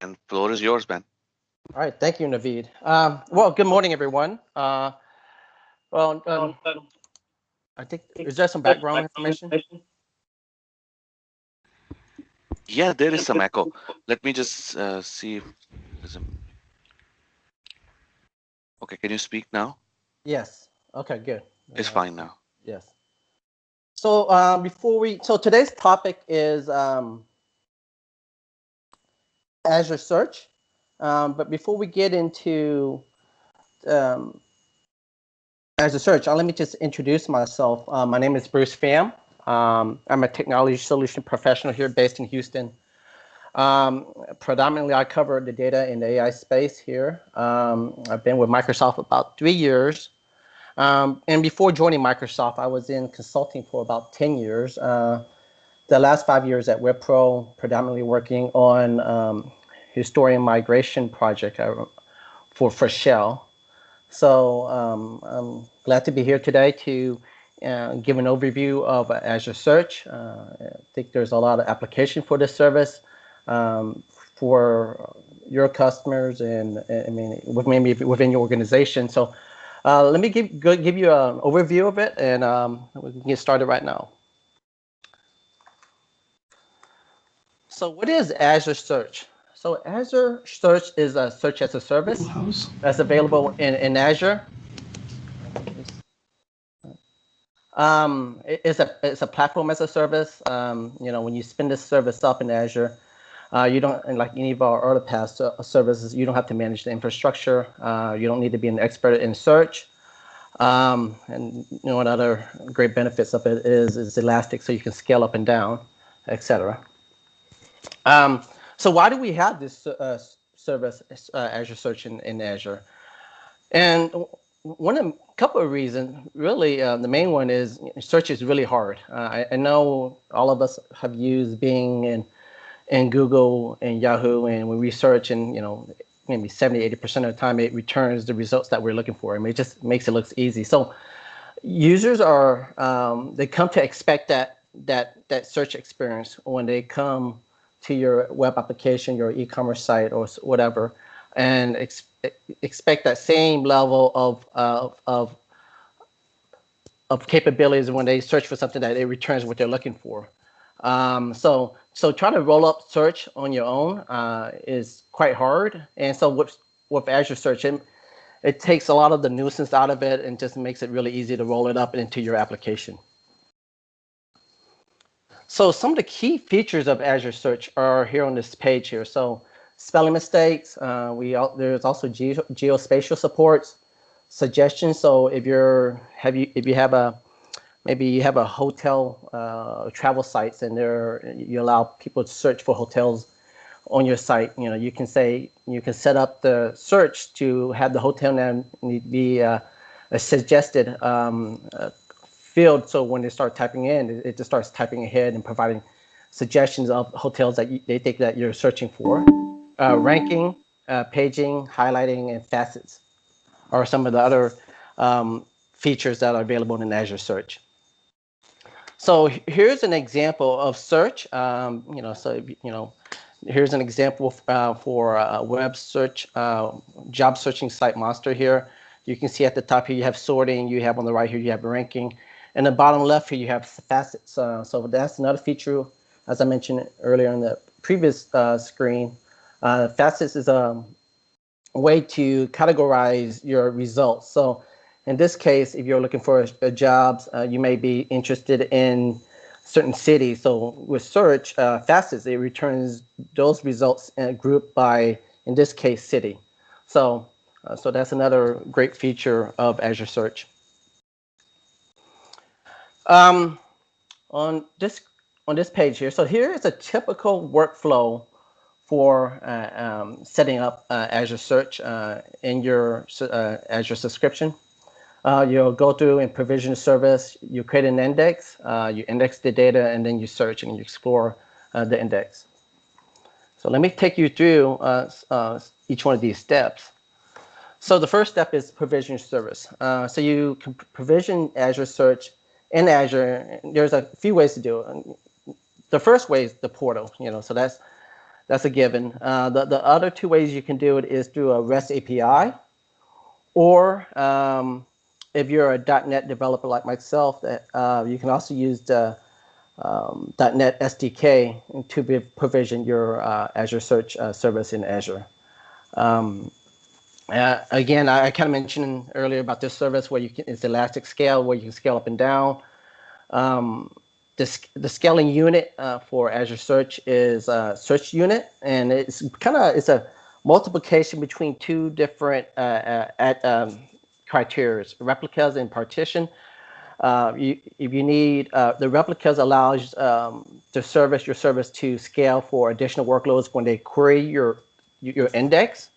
And floor is yours, Ben. All right, thank you, Naveed. Well, good morning, everyone. Well, I think is there some background information? Yeah, there is some echo. Let me just see if there's a. Okay, can you speak now? Yes. Okay, good. It's fine now. Yes. So so today's topic is Azure Search. But before we get into um, Azure Search, let me just introduce myself. My name is Bruce Pham. I'm a technology solution professional here based in Houston. Predominantly, I cover the data in the AI space here. I've been with Microsoft about 3 years. And before joining Microsoft, I was in consulting for about 10 years. The last 5 years at WebPro, predominantly working on historian migration project for Shell. So I'm glad to be here today to give an overview of Azure Search. I think there's a lot of application for this service for your customers and I mean maybe within your organization. So let me give you an overview of it, and we can get started right now. So what is Azure Search? So Azure Search is a search as a service that's available in Azure. It's a platform as a service. When you spin this service up in Azure, you don't, and like any of our other past services, you don't have to manage the infrastructure. You don't need to be an expert in search. And one other great benefits of it is elastic, so you can scale up and down, etc. So why do we have this service, Azure Search in Azure? And couple of reasons, really, the main one is search is really hard. I know all of us have used Bing and Google and Yahoo, and when we search, and maybe 70-80% of the time it returns the results that we're looking for. I mean, it just makes it look easy. So users are they come to expect that search experience when they come to your web application, your e-commerce site, or whatever, and expect that same level of capabilities when they search for something, that it returns what they're looking for. So trying to roll up search on your own is quite hard. And so with Azure Search, it takes a lot of the nuisance out of it and just makes it really easy to roll it up into your application. So some of the key features of Azure Search are here on this page here. So spelling mistakes, there's also geospatial supports, suggestions. So if you have a hotel travel sites, and you allow people to search for hotels on your site, you can set up the search to have the hotel name be a suggested field. So when they start typing in, it just starts typing ahead and providing suggestions of hotels that they think that you're searching for. Ranking, paging, highlighting, and facets are some of the other features that are available in Azure Search. So here's an example of search. Here's an example for web search, job searching site monster here. You can see at the top here you have sorting, you have on the right here you have ranking, and the bottom left here you have facets. So that's another feature, as I mentioned earlier in the previous screen. Facets is a way to categorize your results. So in this case, if you're looking for jobs, you may be interested in certain cities. So with search, facets, it returns those results grouped by, in this case, city. So that's another great feature of Azure Search. On this page here, so here is a typical workflow for setting up Azure Search in your Azure subscription. You'll go through and provision a service, you create an index, you index the data, and then you search and you explore the index. So let me take you through each one of these steps. So the first step is provision service. So you can provision Azure Search in Azure. There's a few ways to do it. The first way is the portal. So That's a given. The other two ways you can do it is through a REST API, or if you're a .NET developer like myself, that you can also use the .NET SDK to provision your Azure Search service in Azure. Again, I kind of mentioned earlier about this service where it's elastic scale, where you can scale up and down. The scaling unit for Azure Search is search unit, and it's a multiplication between two different criteria, replicas and partition. If you need the replicas allows your service to scale for additional workloads when they query your index.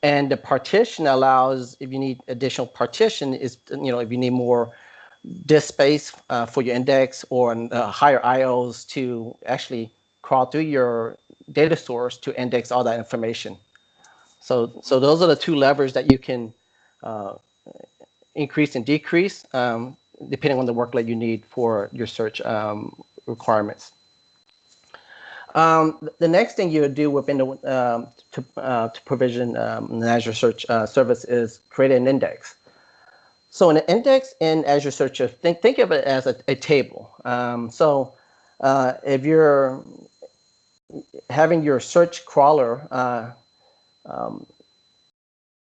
And the partition allows, if you need additional partition, if you need more disk space for your index or higher IOs to actually crawl through your data source to index all that information. So those are the two levers that you can increase and decrease depending on the workload you need for your search requirements. The next thing you would do within to provision an Azure Search service is create an index. So an index in Azure Search, think of it as a table. If you're having your search crawler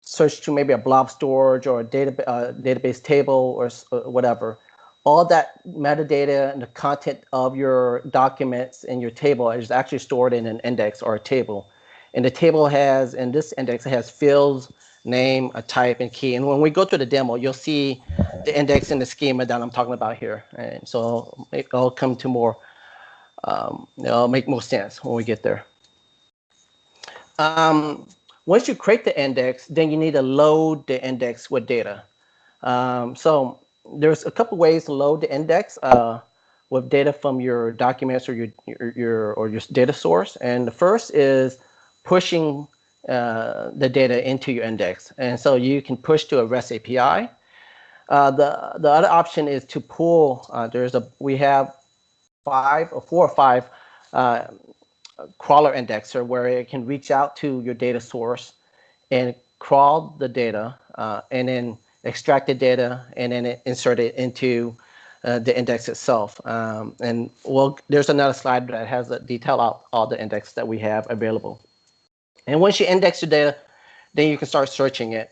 search to maybe a blob storage or a database table or whatever, all that metadata and the content of your documents in your table is actually stored in an index or a table. And the table has, in this index, it has fields, name, a type, and key. And when we go to the demo, you'll see the index and the schema that I'm talking about here. And so it'll come to more, it'll make more sense when we get there. Once you create the index, then you need to load the index with data. So there's a couple ways to load the index with data from your documents or your data source. And the first is pushing the data into your index. And so you can push to a REST API. The other option is to pull. We have 4 or 5 crawler indexer where it can reach out to your data source and crawl the data and then extract the data and then insert it into the index itself. There's another slide that has a detail out all the index that we have available. And once you index your data, then you can start searching it,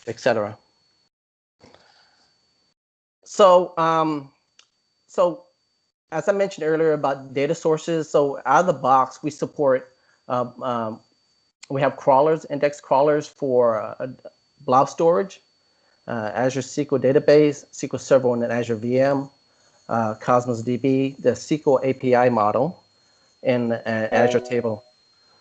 etc. So as I mentioned earlier about data sources, so out of the box, we support, we have crawlers, index crawlers for blob storage, Azure SQL Database, SQL Server on an Azure VM, Cosmos DB, the SQL API model, and Azure Table.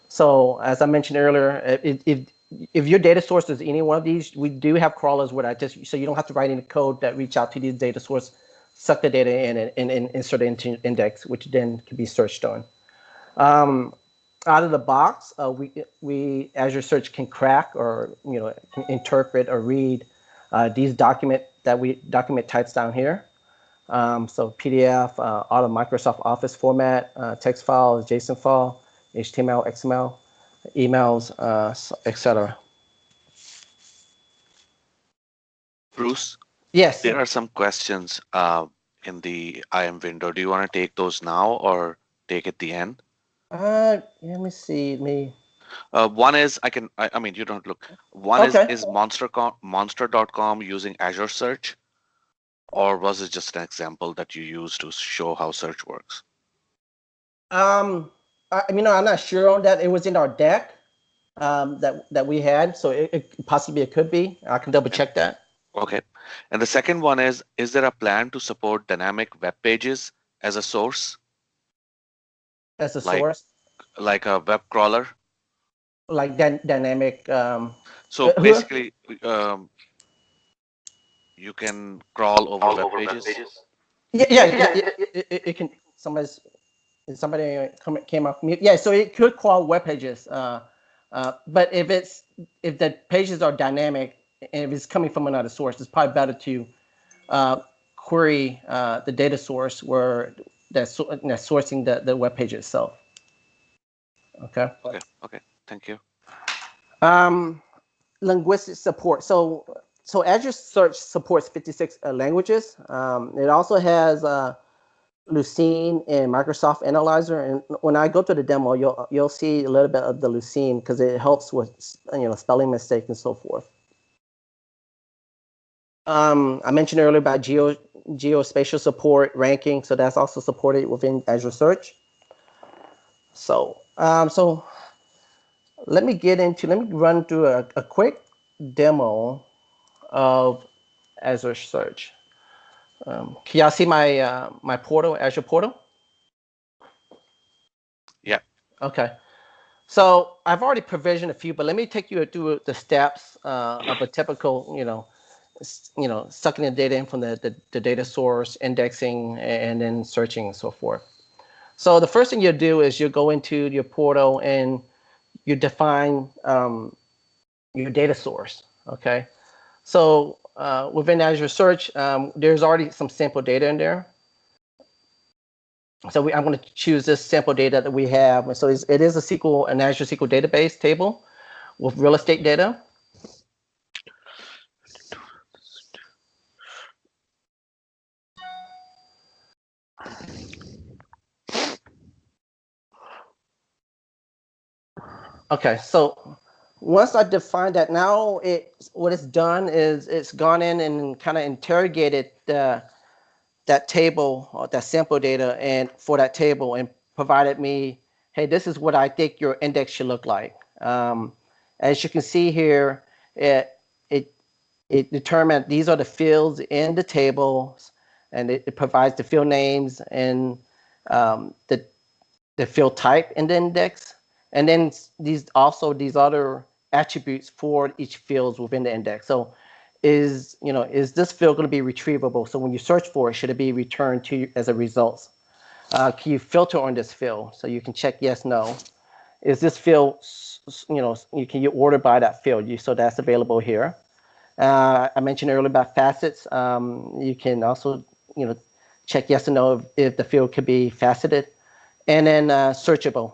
So as I mentioned earlier, if your data source is any one of these, we do have crawlers where so you don't have to write any code that reach out to these data source, suck the data in and insert it into index, which then can be searched on. Out of the box, we Azure Search can crack or can interpret or read these document types down here. So PDF, auto Microsoft Office format, text files, JSON file, HTML, XML, emails, etc. Bruce, Yes. there are some questions in the IM window. Do you want to take those now or take at the end? Let me see. One is I mean, you don't look. One Okay. is monster.com using Azure Search, or was it just an example that you used to show how search works? I'm not sure on that. It was in our deck that we had, so it possibly it could be. I can double check that. Okay. And the second one is there a plan to support dynamic web pages as a source? As a source? Like a web crawler? Like dynamic. So basically, you can crawl over web pages? Yeah. It can. Somebody came off mute. Yeah, so it could crawl web pages. But if the pages are dynamic and if it's coming from another source, it's probably better to query the data source where that's sourcing the web page itself. Okay. Okay. Thank you. Linguistic support. So Azure Search supports 56 languages. It also has Lucene and Microsoft Analyzer. And when I go to the demo, you'll see a little bit of the Lucene because it helps with spelling mistakes and so forth. I mentioned earlier about geospatial support ranking, so that's also supported within Azure Search. So let me run through a quick demo of Azure Search. Can y'all see my my portal, Azure portal? Yeah. Okay. So I've already provisioned a few, but let me take you through the steps of a typical, sucking the data in from the data source, indexing, and then searching and so forth. So the first thing you do is you go into your portal and you define your data source. Okay. So within Azure Search, there's already some sample data in there. So I'm going to choose this sample data that we have. So it is an Azure SQL database table with real estate data. Okay, so once I define that, now what it's done is it's gone in and kind of interrogated that table or that sample data and for that table and provided me, hey, this is what I think your index should look like. As you can see here, it determined these are the fields in the tables, and it provides the field names and the field type in the index, and then these other attributes for each fields within the index. So is this field going to be retrievable? So when you search for it, should it be returned to you as a result? Can you filter on this field? So you can check yes, no. Is this field, can you order by that field? So that's available here. I mentioned earlier about facets. You can also, check yes or no if the field could be faceted. And then searchable,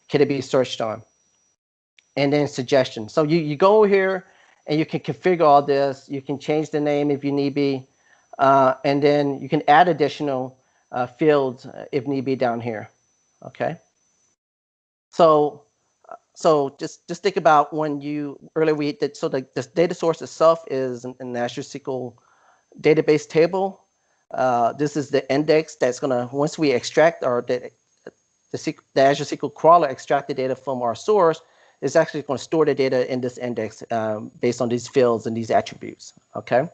can it be searched on? And then suggestions. So you go here and you can configure all this. You can change the name if you need be. And then you can add additional fields if need be down here. Okay. So just think about when earlier we did, so the data source itself is an Azure SQL database table. This is the index that's gonna, once we extract the Azure SQL crawler extract the data from our source, it's actually going to store the data in this index based on these fields and these attributes. Okay.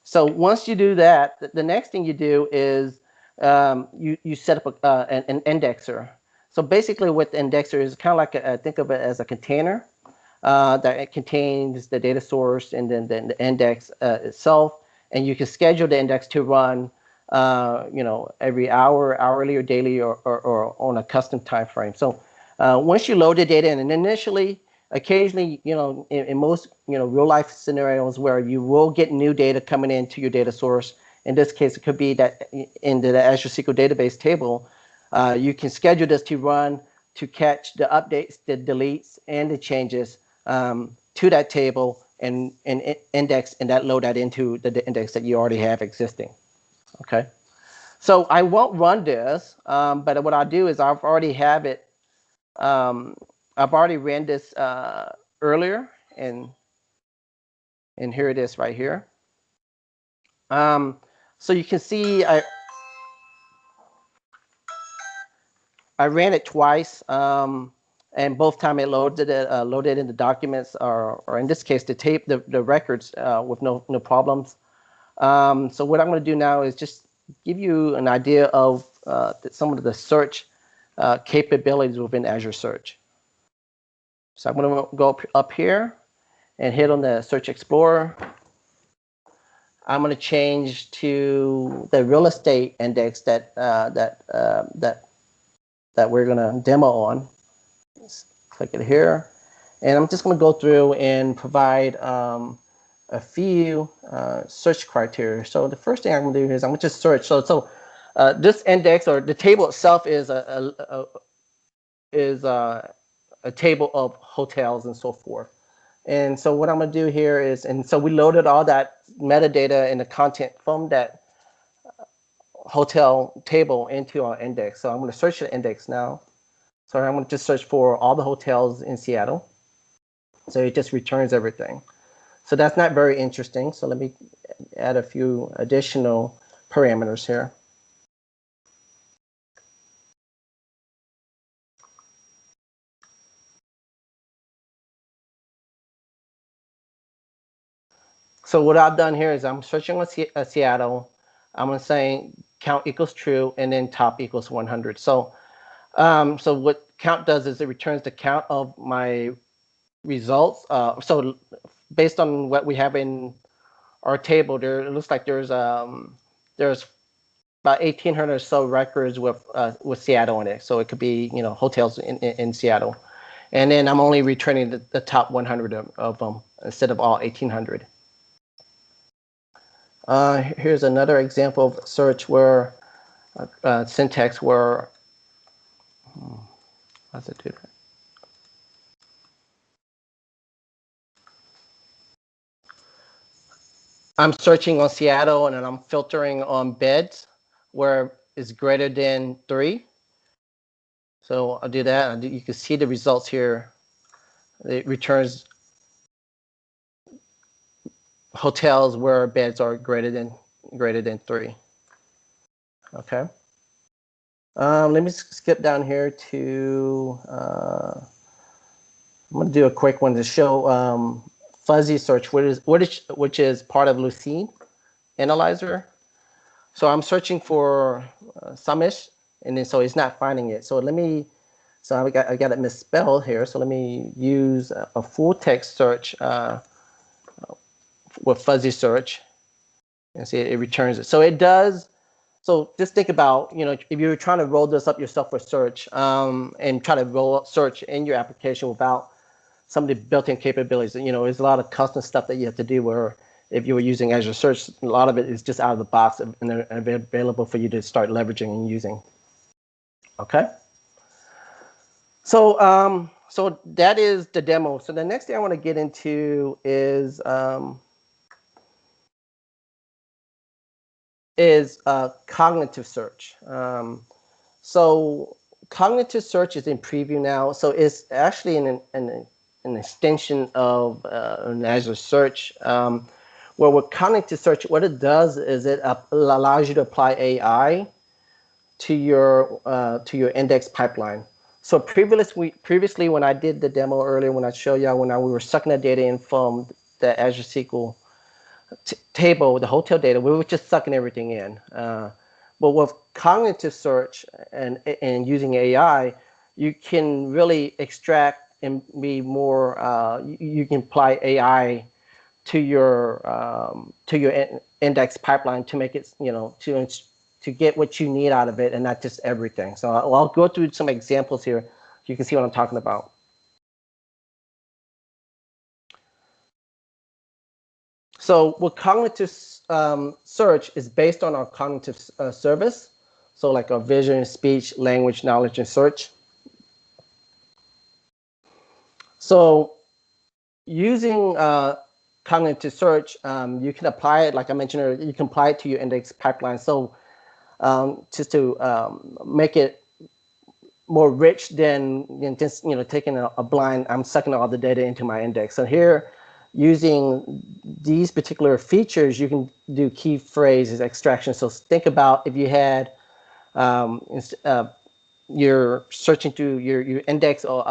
So once you do that, the next thing you do is you set up an indexer. So basically, what the indexer is kind of like think of it as a container that it contains the data source and then the index itself, and you can schedule the index to run, every hour, hourly, or daily, or on a custom time frame. So once you load the data in, and initially, occasionally, in most real life scenarios where you will get new data coming into your data source. In this case, it could be that in the Azure SQL database table, you can schedule this to run to catch the updates, the deletes, and the changes to that table and index and that load that into the index that you already have existing. Okay. So I won't run this, but what I'll do is I've already have it. I've already ran this earlier, and here it is right here. So you can see I ran it twice, and both time it loaded in the documents, or in this case the records with no problems. So what I'm going to do now is just give you an idea of some of the search capabilities within Azure Search. So I'm going to go up here and hit on the Search Explorer. I'm going to change to the real estate index that we're going to demo on. Just click it here, and I'm just going to go through and provide a few search criteria. So the first thing I'm going to do is I'm going to just search. So This index or the table itself is a table of hotels and so forth. And so what I'm going to do here is, and so we loaded all that metadata and the content from that hotel table into our index. So I'm going to search the index now. So I'm going to just search for all the hotels in Seattle. So it just returns everything. So that's not very interesting. So let me add a few additional parameters here. So what I've done here is I'm searching on Seattle. I'm going to say count equals true and then top equals 100. So so what count does is it returns the count of my results. So based on what we have in our table, there it looks like there's about 1,800 or so records with Seattle in it. So it could be hotels in Seattle, and then I'm only returning the top 100 of them instead of all 1,800. Here's another example of search where syntax where how's it do that? I'm searching on Seattle and then I'm filtering on beds where it's greater than 3. So I'll do that. You can see the results here. It returns hotels where beds are greater than 3. Okay. Let me skip down here to. I'm going to do a quick one to show fuzzy search, which is part of Lucene Analyzer. So I'm searching for Sumish, and then so it's not finding it. So let me. So I got it misspelled here. So let me use a full text search with fuzzy search, and see it returns it. So it does. So just think about, if you're trying to roll this up yourself for search and try to roll up search in your application without some of the built-in capabilities, there's a lot of custom stuff that you have to do where if you were using Azure Search, a lot of it is just out of the box and they're available for you to start leveraging and using. Okay. So that is the demo. So the next thing I want to get into is cognitive search. So cognitive search is in preview now. So it's actually an extension of an Azure Search. Where with cognitive search, what it does is it allows you to apply AI to your index pipeline. So previously, when I did the demo earlier, when I showed y'all we were sucking the data in from the Azure SQL table, the hotel data, we were just sucking everything in. But with cognitive search and using AI, you can really extract and be more. You can apply AI to your index pipeline to make it, to get what you need out of it and not just everything. So I'll go through some examples here. You can see what I'm talking about. So with cognitive search is based on our cognitive service. So like our vision, speech, language, knowledge, and search. So using cognitive search, you can apply it, like I mentioned earlier, you can apply it to your index pipeline. So just to make it more rich than just taking a blind, I'm sucking all the data into my index. So here, using these particular features, you can do key phrases extraction. So think about if you had you're searching through your index or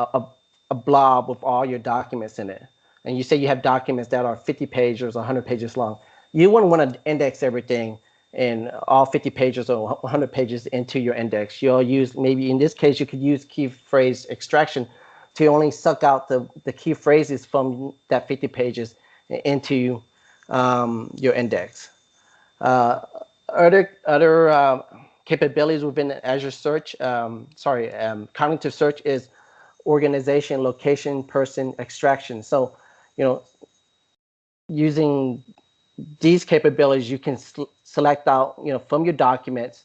a blob with all your documents in it, and you say you have documents that are 50 pages or 100 pages long. You wouldn't want to index everything in all 50 pages or 100 pages into your index. You'll use, maybe in this case, you could use key phrase extraction to only suck out the key phrases from that 50 pages into your index. Other capabilities within Azure Search, cognitive search is organization, location, person, extraction. So, using these capabilities, you can select out, from your documents,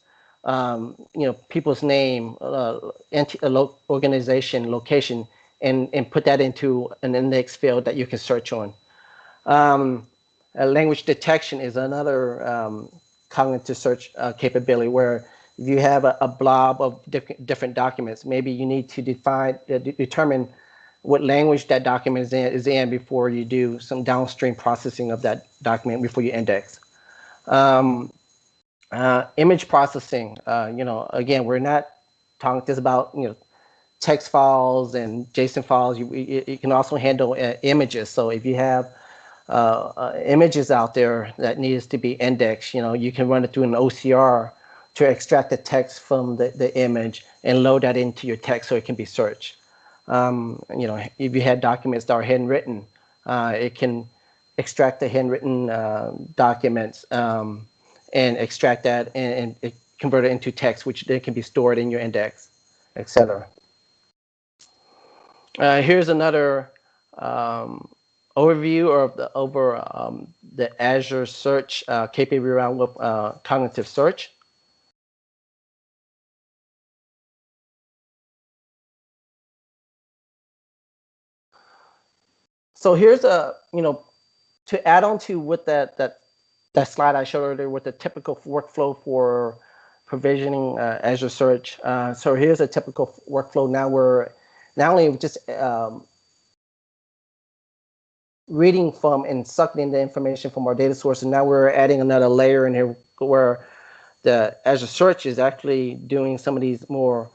people's name, organization, location, and put that into an index field that you can search on. Language detection is another cognitive search capability where if you have a blob of different documents, maybe you need to determine what language that document is in before you do some downstream processing of that document before you index. Image processing, again, we're not talking just about, text files and JSON files. You can also handle images. So if you have images out there that needs to be indexed, you can run it through an OCR to extract the text from the image and load that into your text so it can be searched. If you had documents that are handwritten, it can extract the handwritten documents and extract that and convert it into text, which then can be stored in your index, etc. Here's another overview of the Azure Search capability around cognitive search. So here's to add on to what that slide I showed earlier with the typical workflow for provisioning Azure Search. So here's a typical workflow. Now we're not only just reading from and sucking in the information from our data source, and now we're adding another layer in here where the Azure Search is actually doing some of these more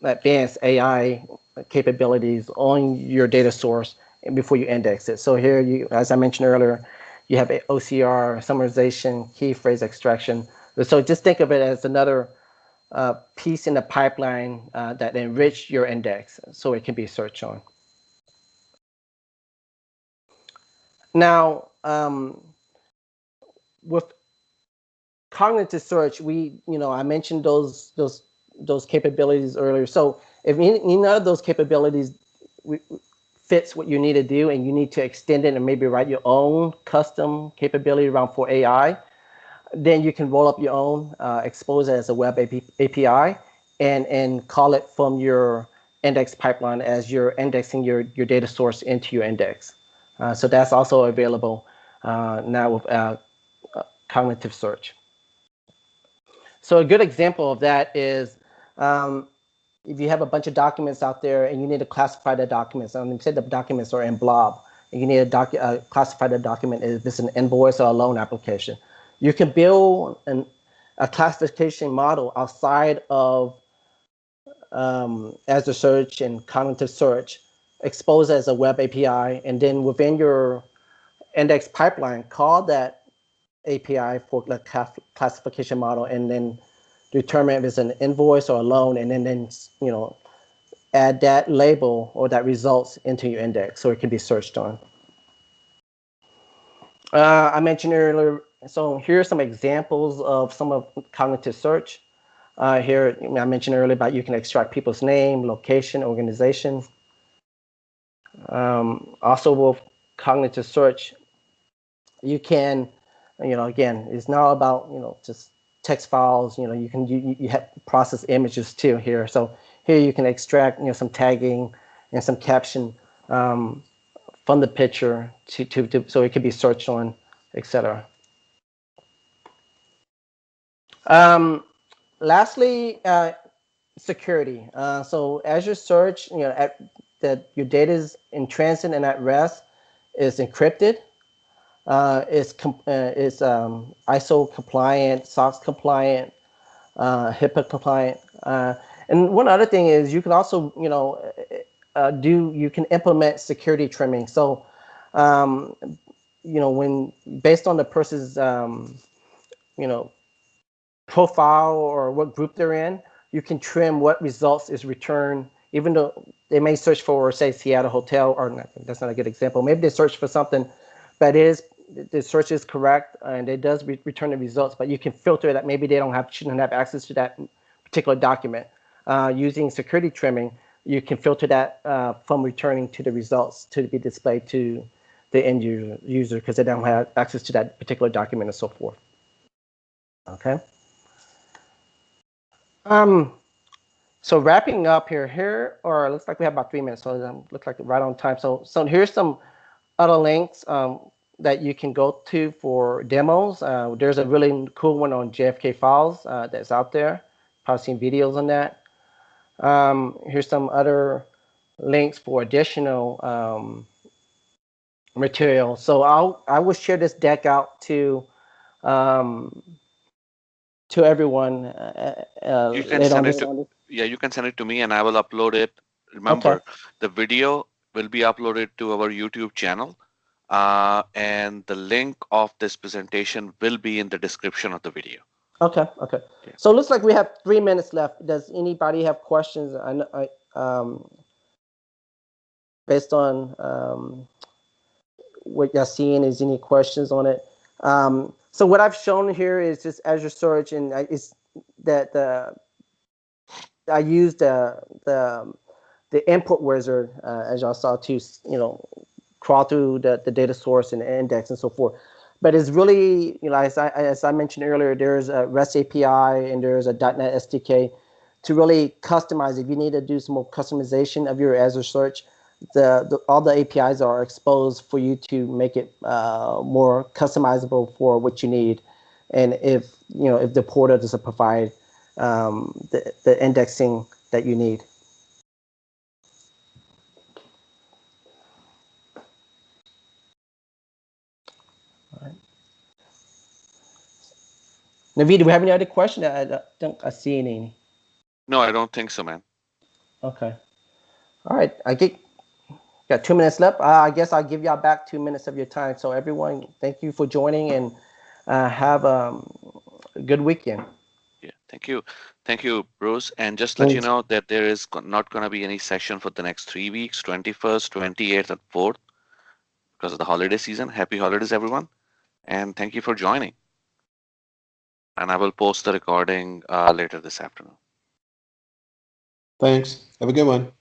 advanced AI capabilities on your data source before you index it. So here, as I mentioned earlier, you have OCR, summarization, key phrase extraction. So just think of it as another piece in the pipeline that enrich your index so it can be searched on. Now, with cognitive search, I mentioned those capabilities earlier. So if none of those capabilities fits what you need to do, and you need to extend it and maybe write your own custom capability around for AI, then you can roll up your own, expose it as a web API, and call it from your index pipeline as you're indexing your data source into your index. So that's also available now with cognitive search. So a good example of that is if you have a bunch of documents out there and you need to classify the documents. Say the documents are in blob, and you need to classify the document if it's an invoice or a loan application. You can build a classification model outside of Azure Search and cognitive search, expose as a web API, and then within your index pipeline, call that API for the classification model, and then determine if it's an invoice or a loan, and then add that label or that results into your index so it can be searched on. I mentioned earlier, so here are some examples of some of cognitive search. Here, I mentioned earlier about you can extract people's name, location, organization. Also with cognitive search, you can, again, it's not about, just text files, you have process images too here. So here you can extract, some tagging and some caption from the picture so it can be searched on, etc. Lastly, security. So Azure Search, that your data is in transit and at rest is encrypted. It's ISO compliant, SOX compliant, HIPAA compliant. And one other thing is you can also, you can implement security trimming. So, when based on the person's, profile or what group they're in, you can trim what results is returned, even though they may search for, say, Seattle Hotel, or not, that's not a good example. Maybe they search for something, but the search is correct and it does return the results, but you can filter that. Maybe they shouldn't have access to that particular document. Using security trimming, you can filter that from returning to the results to be displayed to the end user because they don't have access to that particular document and so forth. Okay. So wrapping up here, or it looks like we have about 3 minutes, so looks like right on time. So here's some other links that you can go to for demos. There's a really cool one on JFK files that's out there. Probably seen videos on that. Here's some other links for additional material. So I will share this deck out um, to everyone You can later send on it this. to, yeah, you can send it to me and I will upload it. Okay. Remember, the video will be uploaded to our YouTube channel, and the link of this presentation will be in the description of the video. Okay. Okay. Yeah. So it looks like we have 3 minutes left. Does anybody have questions? Based on what you're seeing, is any questions on it? So what I've shown here is just Azure Search, and it's that I used the input wizard, as y'all saw, to crawl through the data source and the index and so forth. But it's really, as I mentioned earlier, there's a REST API and there's a .NET SDK to really customize. If you need to do some more customization of your Azure Search, all the APIs are exposed for you to make it more customizable for what you need. And if the portal doesn't provide the indexing that you need. All right. Naveed, do we have any other question? I don't think I see any. No, I don't think so, man. Okay. All right. Got 2 minutes left. I guess I'll give y'all back 2 minutes of your time. So everyone, thank you for joining, and have a good weekend. Yeah, thank you, Bruce. And just let you Thanks. know that there is not going to be any session for the next 3 weeks, 21st, 28th, and 4th, because of the holiday season. Happy holidays, everyone, and thank you for joining. And I will post the recording later this afternoon. Thanks. Have a good one.